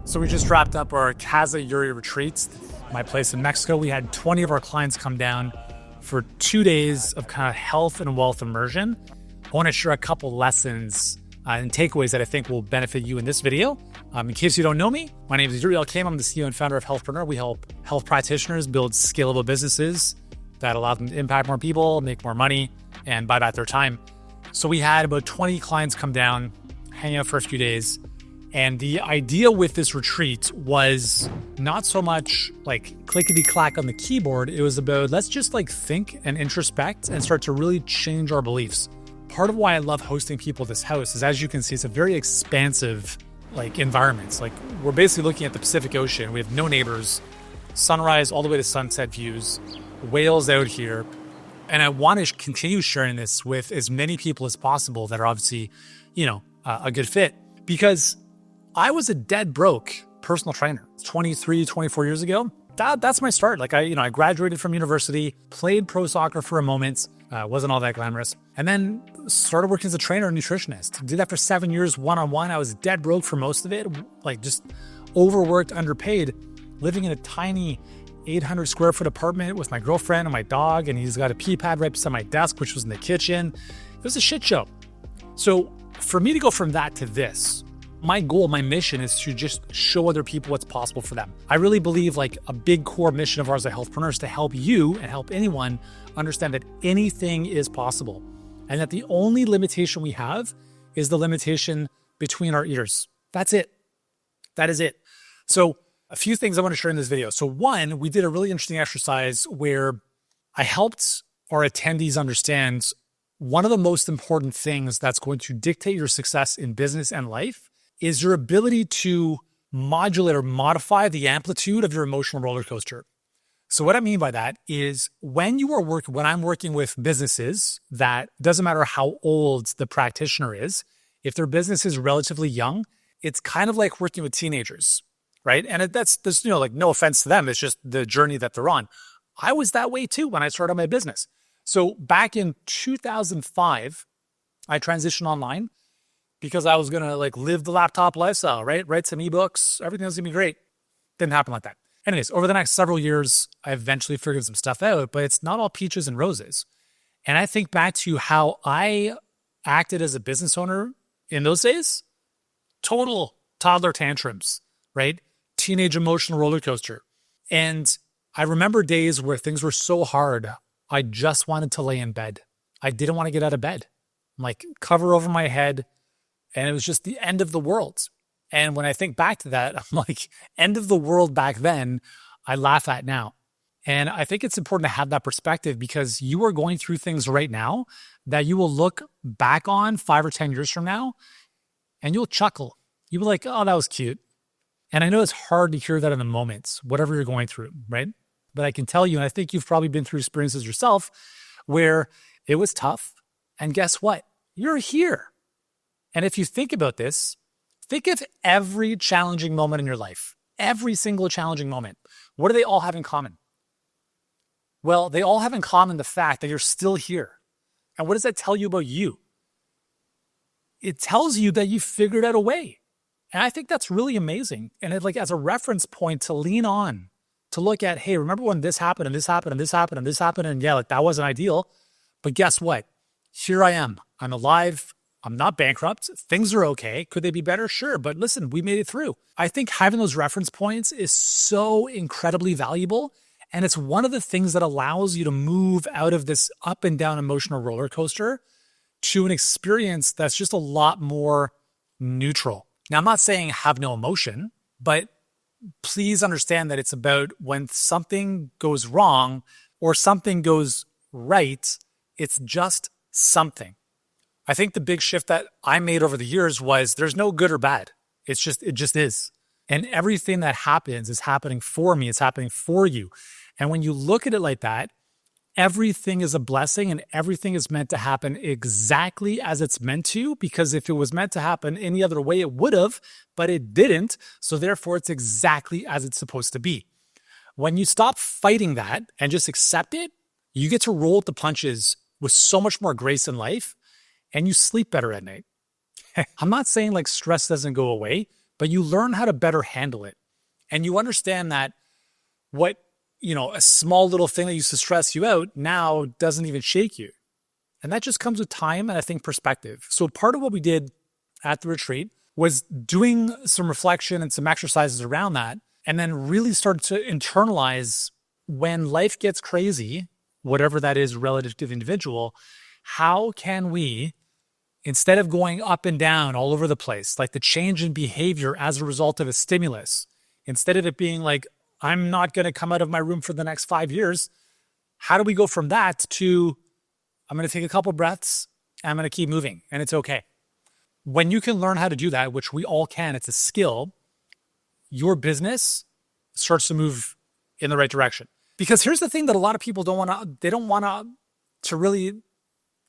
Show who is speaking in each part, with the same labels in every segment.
Speaker 1: So we just wrapped up our Casa Yuri retreats, my place in Mexico. We had 20 of our clients come down for 2 days of kind of health and wealth immersion. I want to share a couple lessons and takeaways that I think will benefit you in this video. In case you don't know me, my name is Yuri Elkaim. I'm the CEO and founder of Healthpreneur. We help health practitioners build scalable businesses that allow them to impact more people, make more money, and buy back their time. So we had about 20 clients come down, hang out for a few days. And the idea with this retreat was not so much like clickety-clack on the keyboard. It was about let's just like think and introspect and start to really change our beliefs. Part of why I love hosting people at this house is, as you can see, it's a very expansive like environment. Like we're basically looking at the Pacific Ocean. We have no neighbors, sunrise all the way to sunset views, whales out here. And I want to continue sharing this with as many people as possible that are obviously, a good fit, because I was a dead broke personal trainer 23, 24 years ago. That's my start. Like I graduated from university, played pro soccer for a moment, wasn't all that glamorous, and then started working as a trainer and nutritionist. Did that for 7 years, one-on-one. I was dead broke for most of it, like just overworked, underpaid, living in a tiny 800 square foot apartment with my girlfriend and my dog, and he's got a pee pad right beside my desk, which was in the kitchen. It was a shit show. So for me to go from that to this, my goal, my mission is to just show other people what's possible for them. I really believe like a big core mission of ours as Healthpreneur is to help you and help anyone understand that anything is possible, and that the only limitation we have is the limitation between our ears. That's it. That is it. So a few things I want to share in this video. So one, we did a really interesting exercise where I helped our attendees understand one of the most important things that's going to dictate your success in business and life is your ability to modulate or modify the amplitude of your emotional roller coaster. So what I mean by that is when I'm working with businesses, that doesn't matter how old the practitioner is, if their business is relatively young, it's kind of like working with teenagers, right? And that's like no offense to them, it's just the journey that they're on. I was that way too when I started my business. So back in 2005, I transitioned online because I was going to like live the laptop lifestyle, right? Write some ebooks, everything was going to be great. Didn't happen like that. Anyways, over the next several years, I eventually figured some stuff out, but it's not all peaches and roses. And I think back to how I acted as a business owner in those days, total toddler tantrums, right? Teenage emotional roller coaster. And I remember days where things were so hard, I just wanted to lay in bed. I didn't want to get out of bed. I'm like cover over my head. And it was just the end of the world. And when I think back to that, I'm like, end of the world back then, I laugh at now. And I think it's important to have that perspective because you are going through things right now that you will look back on 5 or 10 years from now and you'll chuckle. You'll be like, oh, that was cute. And I know it's hard to hear that in the moment, whatever you're going through, right? But I can tell you, and I think you've probably been through experiences yourself where it was tough. And guess what? You're here. And if you think about this, think of every challenging moment in your life, every single challenging moment. What do they all have in common? Well, they all have in common the fact that you're still here. And what does that tell you about you? It tells you that you figured out a way. And I think that's really amazing. And it, like as a reference point to lean on, to look at, hey, remember when this happened and this happened and this happened and this happened? And yeah, like that wasn't ideal. But guess what? Here I am. I'm alive. I'm not bankrupt. Things are okay. Could they be better? Sure. But listen, we made it through. I think having those reference points is so incredibly valuable. And it's one of the things that allows you to move out of this up and down emotional roller coaster to an experience that's just a lot more neutral. Now, I'm not saying have no emotion, but please understand that it's about when something goes wrong or something goes right, it's just something. I think the big shift that I made over the years was there's no good or bad. It just is. And everything that happens is happening for me. It's happening for you. And when you look at it like that, everything is a blessing and everything is meant to happen exactly as it's meant to, because if it was meant to happen any other way, it would have, but it didn't. So therefore, it's exactly as it's supposed to be. When you stop fighting that and just accept it, you get to roll with the punches with so much more grace in life. And you sleep better at night. I'm not saying like stress doesn't go away, but you learn how to better handle it. And you understand that what, a small little thing that used to stress you out now doesn't even shake you. And that just comes with time and I think perspective. So part of what we did at the retreat was doing some reflection and some exercises around that, and then really start to internalize when life gets crazy, whatever that is relative to the individual, how can we, instead of going up and down all over the place, like the change in behavior as a result of a stimulus, instead of it being like, I'm not going to come out of my room for the next 5 years, how do we go from that to, I'm going to take a couple breaths, and I'm going to keep moving, and it's okay. When you can learn how to do that, which we all can, it's a skill, your business starts to move in the right direction. Because here's the thing that a lot of people don't want to really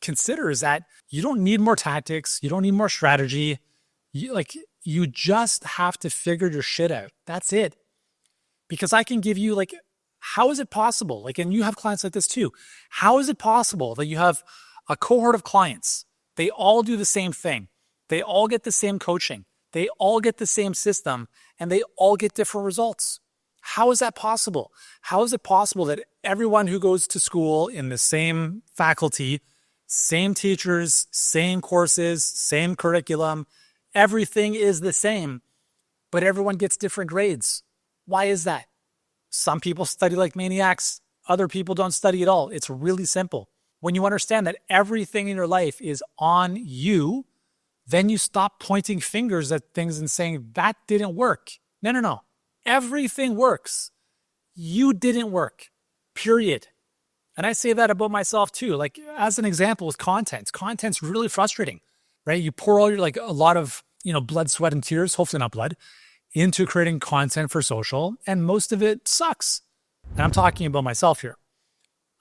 Speaker 1: consider is that you don't need more tactics. You don't need more strategy. You just have to figure your shit out. That's it. Because I can give you how is it possible? And you have clients like this too. How is it possible that you have a cohort of clients? They all do the same thing. They all get the same coaching. They all get the same system, and they all get different results. How is that possible? How is it possible that everyone who goes to school in the same faculty, same teachers, same courses, same curriculum, everything is the same, but everyone gets different grades? Why is that? Some people study like maniacs. Other people don't study at all. It's really simple. When you understand that everything in your life is on you, then you stop pointing fingers at things and saying, that didn't work. No. Everything works. You didn't work, period. And I say that about myself too. As an example with content's really frustrating, right? You pour all your, a lot of, blood, sweat, and tears, hopefully not blood, into creating content for social, and most of it sucks. And I'm talking about myself here.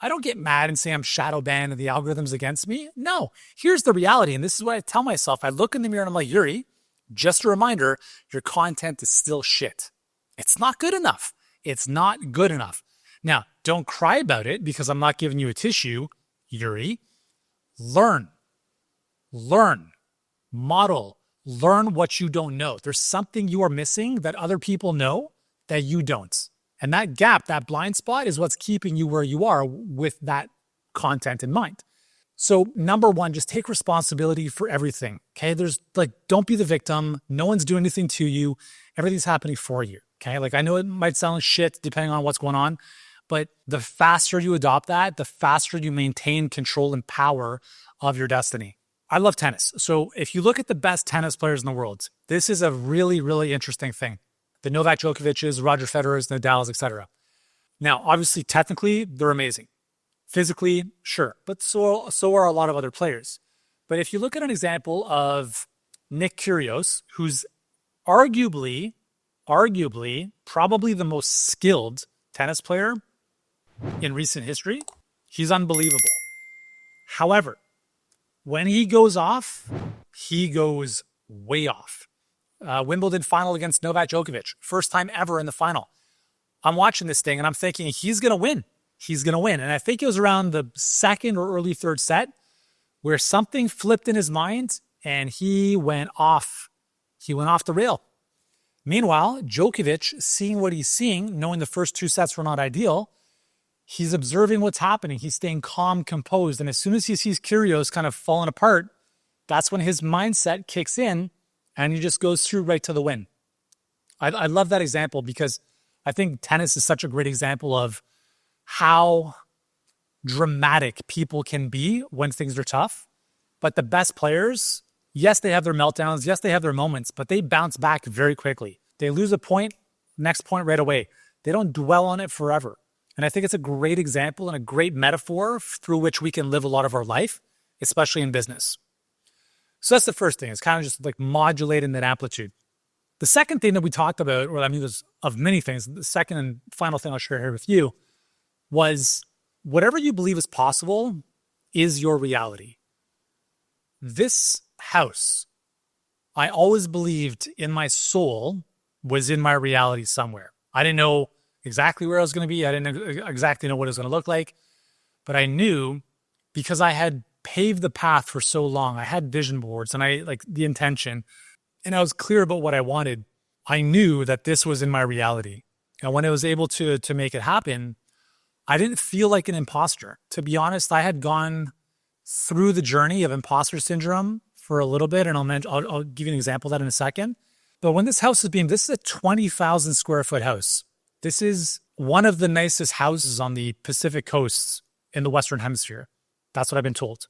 Speaker 1: I don't get mad and say I'm shadow banned and the algorithm's against me. No, here's the reality. And this is what I tell myself. I look in the mirror and I'm like, Yuri, just a reminder, your content is still shit. It's not good enough. It's not good enough. Now, don't cry about it because I'm not giving you a tissue, Yuri. Learn, model, learn what you don't know. There's something you are missing that other people know that you don't. And that gap, that blind spot is what's keeping you where you are with that content in mind. So number one, just take responsibility for everything. Okay. Don't be the victim. No one's doing anything to you. Everything's happening for you. Okay. I know it might sound shit depending on what's going on, but the faster you adopt that, the faster you maintain control and power of your destiny. I love tennis. So if you look at the best tennis players in the world, this is a really, really interesting thing. The Novak Djokovic's, Roger Federer's, Nadal's, etc. Now, obviously, technically, they're amazing. Physically, sure, but so are a lot of other players. But if you look at an example of Nick Kyrgios, who's arguably probably the most skilled tennis player in recent history, he's unbelievable. However, when he goes off, he goes way off. Wimbledon final against Novak Djokovic. First time ever in the final. I'm watching this thing and I'm thinking he's going to win. He's going to win. And I think it was around the second or early third set where something flipped in his mind and he went off. He went off the rail. Meanwhile, Djokovic, seeing what he's seeing, knowing the first two sets were not ideal, he's observing what's happening. He's staying calm, composed. And as soon as he sees Kyrgios kind of falling apart, that's when his mindset kicks in and he just goes through right to the win. I love that example because I think tennis is such a great example of how dramatic people can be when things are tough. But the best players, yes, they have their meltdowns. Yes, they have their moments, but they bounce back very quickly. They lose a point, next point right away. They don't dwell on it forever. And I think it's a great example and a great metaphor through which we can live a lot of our life, especially in business. So that's the first thing. It's kind of just modulating that amplitude. The second thing that we talked about, there's of many things, the second and final thing I'll share here with you was whatever you believe is possible is your reality. This house, I always believed in my soul was in my reality somewhere. I didn't know exactly where I was going to be. I didn't exactly know what it was going to look like, but I knew because I had paved the path for so long. I had vision boards and the intention, and I was clear about what I wanted. I knew that this was in my reality. And when I was able to make it happen, I didn't feel like an imposter. To be honest, I had gone through the journey of imposter syndrome for a little bit, and I'll give you an example of that in a second. But when this house is this is a 20,000 square foot house. This is one of the nicest houses on the Pacific coast in the Western Hemisphere. That's what I've been told.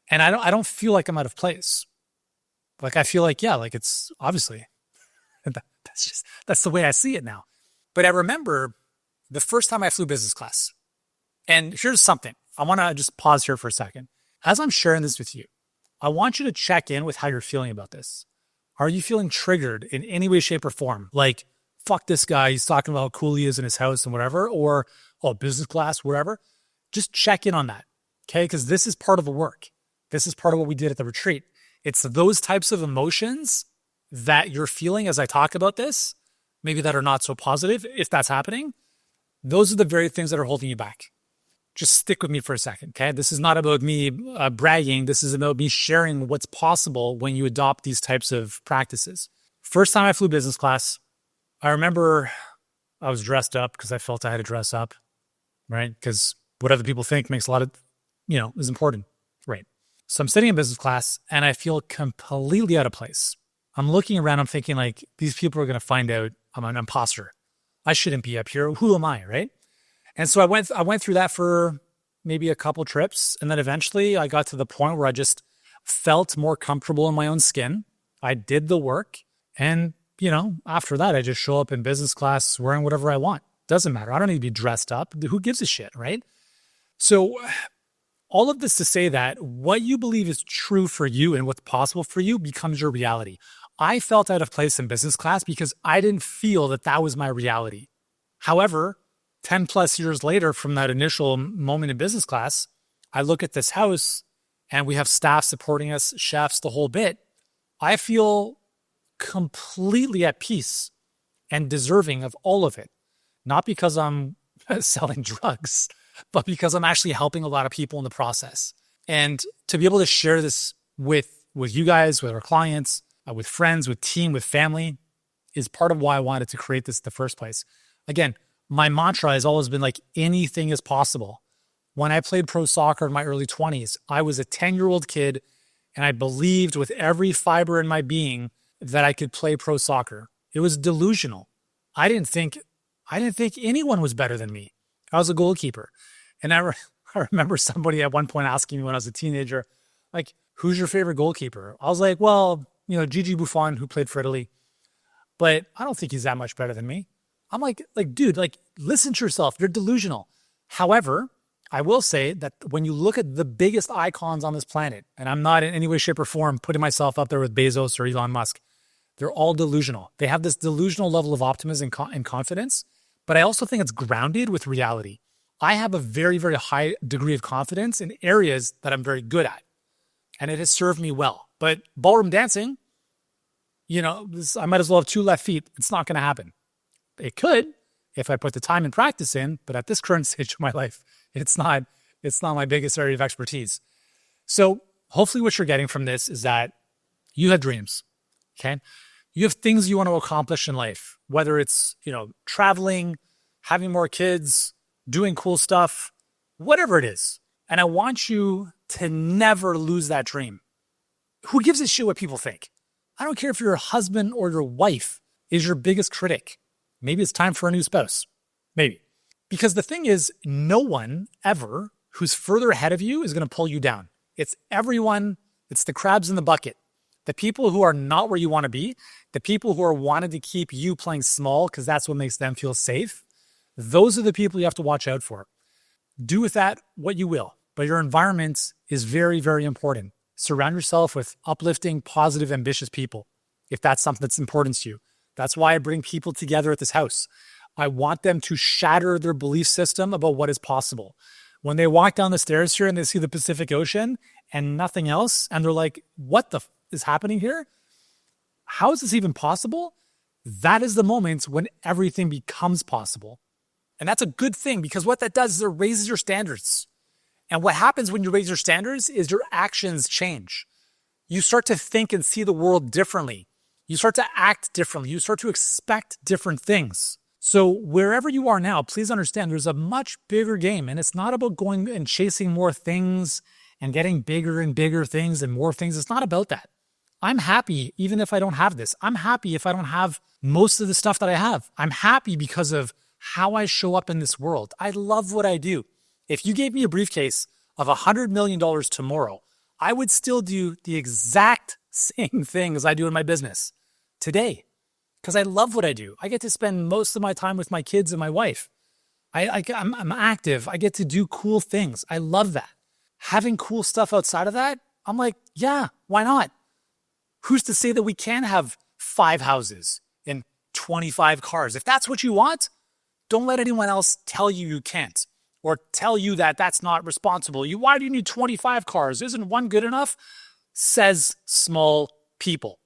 Speaker 1: And I don't feel like I'm out of place. Like I feel like, yeah, like it's obviously, that's the way I see it now. But I remember the first time I flew business class. And here's something. I want to just pause here for a second. As I'm sharing this with you, I want you to check in with how you're feeling about this. Are you feeling triggered in any way, shape, or form? Like, fuck this guy, he's talking about how cool he is in his house and whatever, or, oh, business class, whatever. Just check in on that, okay? Because this is part of the work. This is part of what we did at the retreat. It's those types of emotions that you're feeling as I talk about this, maybe that are not so positive, if that's happening. Those are the very things that are holding you back. Just stick with me for a second, okay? This is not about me bragging. This is about me sharing what's possible when you adopt these types of practices. First time I flew business class, I remember I was dressed up because I felt I had to dress up, right? Because what other people think makes a lot of, is important, right? So I'm sitting in business class and I feel completely out of place. I'm looking around, I'm thinking like, these people are going to find out I'm an imposter. I shouldn't be up here. Who am I, right? And so I went through that for maybe a couple trips. And then eventually I got to the point where I just felt more comfortable in my own skin. I did the work. And, after that, I just show up in business class wearing whatever I want. Doesn't matter. I don't need to be dressed up. Who gives a shit, right? So all of this to say that what you believe is true for you and what's possible for you becomes your reality. I felt out of place in business class because I didn't feel that was my reality. However, 10 plus years later from that initial moment in business class, I look at this house and we have staff supporting us, chefs, the whole bit. I feel completely at peace and deserving of all of it. Not because I'm selling drugs, but because I'm actually helping a lot of people in the process. And to be able to share this with you guys, with our clients, with friends, with team, with family, is part of why I wanted to create this in the first place. Again, my mantra has always been like, anything is possible. When I played pro soccer in my early 20s, I was a 10-year-old kid and I believed with every fiber in my being that I could play pro soccer. It was delusional. I didn't think anyone was better than me. I was a goalkeeper. And I remember somebody at one point asking me when I was a teenager, like, who's your favorite goalkeeper? I was like, well, Gigi Buffon, who played for Italy, but I don't think he's that much better than me. I'm like, dude, listen to yourself. You're delusional. However, I will say that when you look at the biggest icons on this planet, and I'm not in any way, shape, or form putting myself up there with Bezos or Elon Musk, they're all delusional. They have this delusional level of optimism and confidence, but I also think it's grounded with reality. I have a very, very high degree of confidence in areas that I'm very good at, and it has served me well. But ballroom dancing, I might as well have two left feet. It's not going to happen. It could if I put the time and practice in, but at this current stage of my life, it's not my biggest area of expertise. So hopefully what you're getting from this is that you have dreams, okay? You have things you want to accomplish in life, whether it's, traveling, having more kids, doing cool stuff, whatever it is. And I want you to never lose that dream. Who gives a shit what people think? I don't care if your husband or your wife is your biggest critic. Maybe it's time for a new spouse. Maybe. Because the thing is, no one ever who's further ahead of you is going to pull you down. It's everyone. It's the crabs in the bucket. The people who are not where you want to be, the people who are wanting to keep you playing small because that's what makes them feel safe, those are the people you have to watch out for. Do with that what you will, but your environment is very, very important. Surround yourself with uplifting, positive, ambitious people if that's something that's important to you. That's why I bring people together at this house. I want them to shatter their belief system about what is possible. When they walk down the stairs here and they see the Pacific Ocean and nothing else, and they're like, what the is happening here? How is this even possible? That is the moment when everything becomes possible. And that's a good thing because what that does is it raises your standards. And what happens when you raise your standards is your actions change. You start to think and see the world differently. You start to act differently. You start to expect different things. So wherever you are now, please understand there's a much bigger game, and it's not about going and chasing more things and getting bigger and bigger things and more things. It's not about that. I'm happy even if I don't have this. I'm happy if I don't have most of the stuff that I have. I'm happy because of how I show up in this world. I love what I do. If you gave me a briefcase of $100 million tomorrow, I would still do the exact same things I do in my business today because I love what I do. I get to spend most of my time with my kids and my wife. I'm active. I get to do cool things. I love that. Having cool stuff outside of that, I'm like, yeah, why not? Who's to say that we can have 5 houses and 25 cars? If that's what you want, don't let anyone else tell you you can't or tell you that that's not responsible. Why do you need 25 cars? Isn't one good enough? Says small people.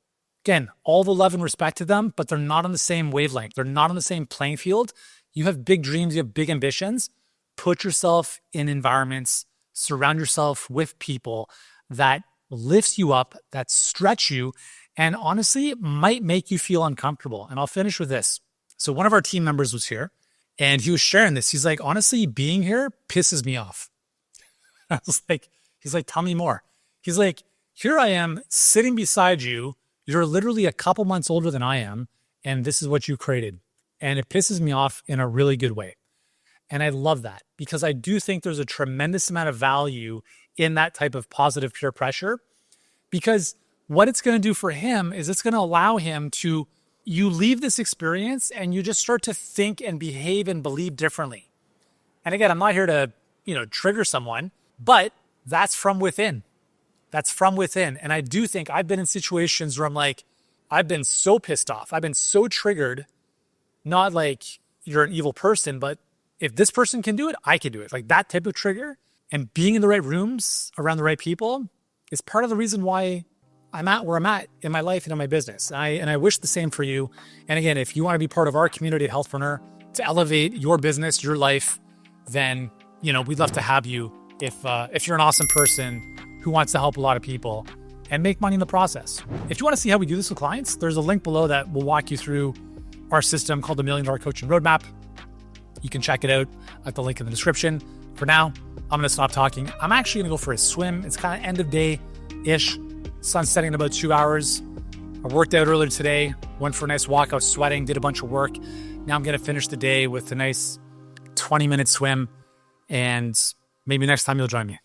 Speaker 1: Again, all the love and respect to them, but they're not on the same wavelength. They're not on the same playing field. You have big dreams. You have big ambitions. Put yourself in environments, surround yourself with people that lifts you up, that stretch you, and honestly, might make you feel uncomfortable. And I'll finish with this. So one of our team members was here and he was sharing this. He's like, honestly, being here pisses me off. I was like, he's like, tell me more. He's like, here I am sitting beside you. You're literally a couple months older than I am. And this is what you created. And it pisses me off in a really good way. And I love that because I do think there's a tremendous amount of value in that type of positive peer pressure, because what it's going to do for him is it's going to allow him to, you leave this experience and you just start to think and behave and believe differently. And again, I'm not here to, trigger someone, but that's from within. That's from within. And I do think I've been in situations where I'm like, I've been so pissed off. I've been so triggered, not like you're an evil person, but if this person can do it, I can do it. Like that type of trigger, and being in the right rooms around the right people is part of the reason why I'm at where I'm at in my life and in my business. And I wish the same for you. And again, if you want to be part of our community at Healthpreneur to elevate your business, your life, then, we'd love to have you if you're an awesome person who wants to help a lot of people and make money in the process. If you want to see how we do this with clients, there's a link below that will walk you through our system called the $1 Million Coaching Roadmap. You can check it out at the link in the description. For now, I'm going to stop talking. I'm actually going to go for a swim. It's kind of end of day-ish. Sun's setting in about 2 hours. I worked out earlier today, went for a nice walk. I was sweating, did a bunch of work. Now I'm going to finish the day with a nice 20-minute swim, and maybe next time you'll join me.